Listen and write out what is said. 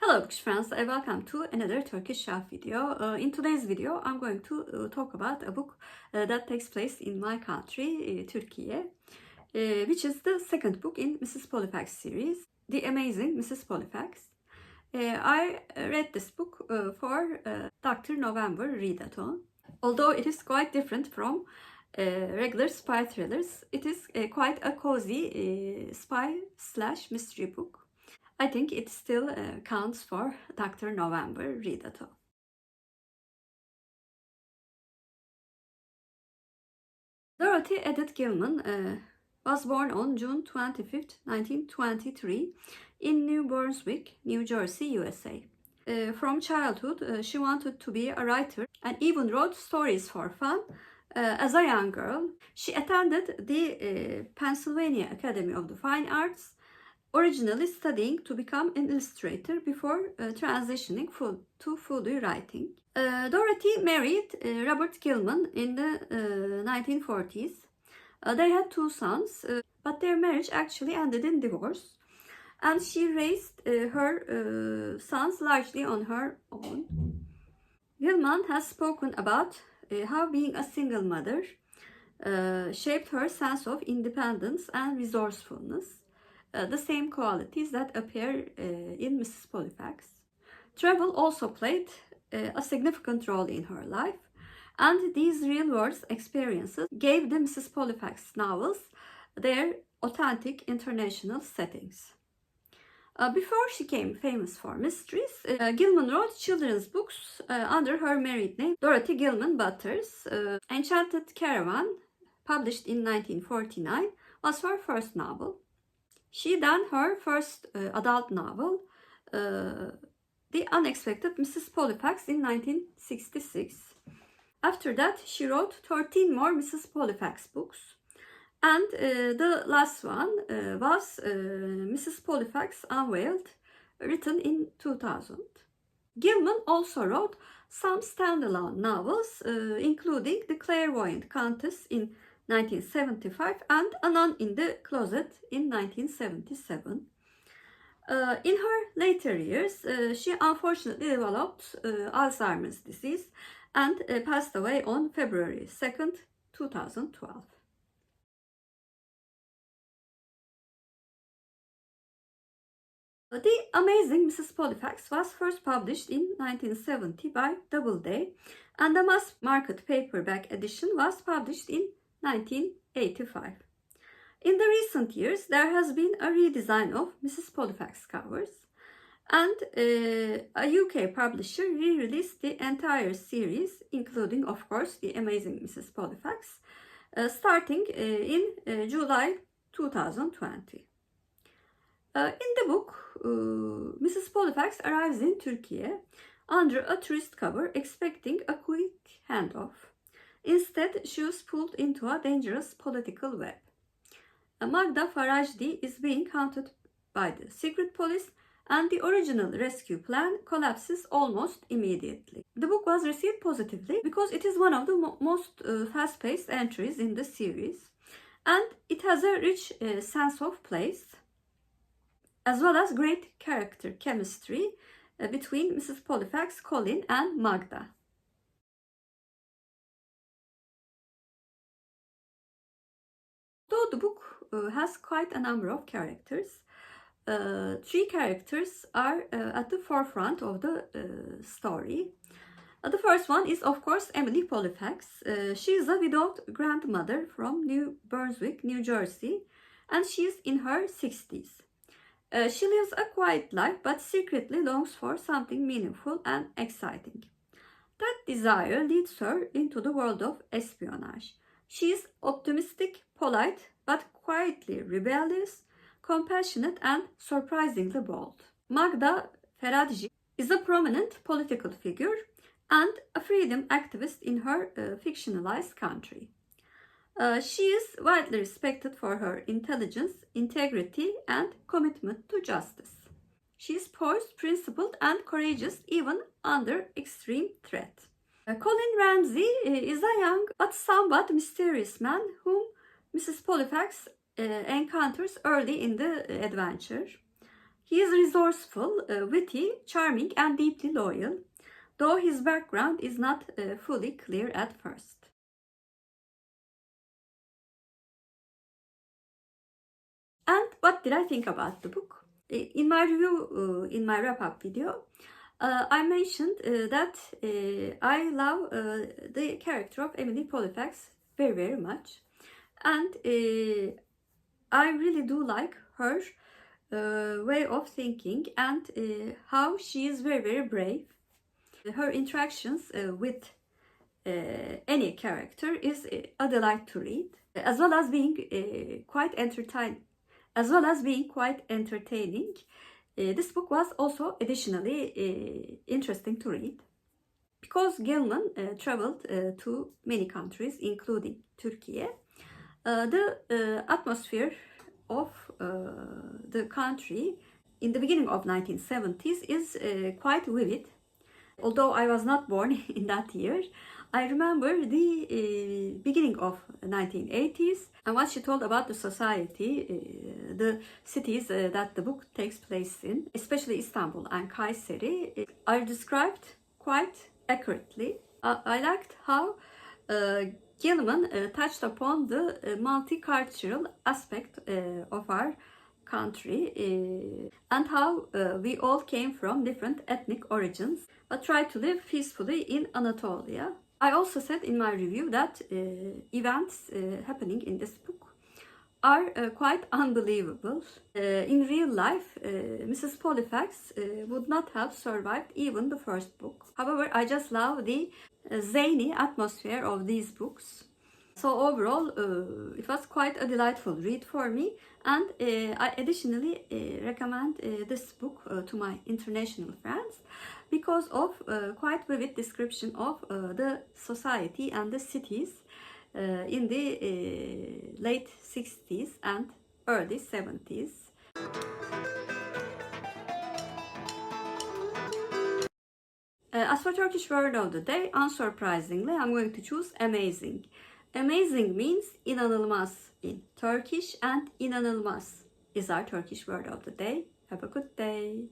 Hello Bookish friends, welcome to another Turkish shelf video. In today's video I'm going to talk about a book that takes place in my country, Turkey, which is the second book in Mrs. Pollifax series, The Amazing Mrs. Pollifax. I read this book for Dr. No-vember Readathon. Although it is quite different from regular spy thrillers, it is quite a cozy spy/mystery book. I think it still counts for Dr. No-vember Readathon. Dorothy Edith Gilman was born on June 25, 1923 in New Brunswick, New Jersey, USA. From childhood, she wanted to be a writer and even wrote stories for fun. As a young girl, she attended the Pennsylvania Academy of the Fine Arts, originally studying to become an illustrator before transitioning to fully writing. Dorothy married Robert Gilman in the 1940s. They had two sons, but their marriage actually ended in divorce, and she raised her sons largely on her own. Gilman has spoken about how being a single mother shaped her sense of independence and resourcefulness, the same qualities that appear in Mrs. Pollifax. Travel also played a significant role in her life, and these real-world experiences gave the Mrs. Pollifax novels their authentic international settings. Before she became famous for mysteries, Gilman wrote children's books under her married name, Dorothy Gilman Butters. Enchanted Caravan, published in 1949, was her first novel. She done her first adult novel, The Unexpected Mrs. Pollifax, in 1966. After that, she wrote 13 more Mrs. Pollifax books, and the last one was Mrs. Pollifax Unveiled, written in 2000. Gilman also wrote some standalone novels, including The Clairvoyant Countess in 1975 and A Nun in the Closet in 1977. In her later years, she unfortunately developed Alzheimer's disease and passed away on February 2nd, 2012. The Amazing Mrs. Pollifax was first published in 1970 by Doubleday, and the mass market paperback edition was published in 1985. In the recent years, there has been a redesign of Mrs. Pollifax covers, and a UK publisher re-released the entire series, including, of course, The Amazing Mrs. Pollifax, starting in July 2020. In the book, Mrs. Pollifax arrives in Turkey under a tourist cover, expecting a quick handoff. Instead, she was pulled into a dangerous political web. Magda Farajdi is being hunted by the secret police, and the original rescue plan collapses almost immediately. The book was received positively because it is one of the most fast-paced entries in the series, and it has a rich sense of place, as well as great character chemistry between Mrs. Pollifax, Colin, and Magda. Though the book has quite a number of characters, three characters are at the forefront of the story. The first one is, of course, Emily Pollifax. She is a widowed grandmother from New Brunswick, New Jersey, and she is in her 60s. She lives a quiet life, but secretly longs for something meaningful and exciting. That desire leads her into the world of espionage. She is optimistic, polite, but quietly rebellious, compassionate, and surprisingly bold. Magda Farajdi is a prominent political figure and a freedom activist in her fictionalized country. She is widely respected for her intelligence, integrity, and commitment to justice. She is poised, principled, and courageous even under extreme threat. Colin Ramsay is a young but somewhat mysterious man whom Mrs. Pollifax encounters early in the adventure. He is resourceful, witty, charming, and deeply loyal, though his background is not fully clear at first. And what did I think about the book? In my review, in my wrap-up video, I mentioned that I love the character of Emily Pollifax very, very much. And I really do like her way of thinking and how she is very, very brave. Her interactions with any character is a delight to read, as well as being quite entertaining. This book was also additionally interesting to read because Gilman traveled to many countries, including Turkey. The atmosphere of the country in the beginning of 1970s is quite vivid. Although I was not born in that year, I remember the beginning of 1980s and what she told about the society, the cities that the book takes place in, especially Istanbul and Kayseri, are described quite accurately. I liked how Gilman touched upon the multicultural aspect of our country and how we all came from different ethnic origins but tried to live peacefully in Anatolia. I also said in my review that events happening in this book are quite unbelievable. In real life, Mrs. Pollifax would not have survived even the first book. However, I just love the zany atmosphere of these books. So overall, it was quite a delightful read for me, and I additionally recommend this book to my international friends because of quite vivid description of the society and the cities in the late 60s and early 70s. As for Turkish word of the day, unsurprisingly, I'm going to choose amazing. Amazing means inanılmaz in Turkish, and inanılmaz is our Turkish word of the day. Have a good day.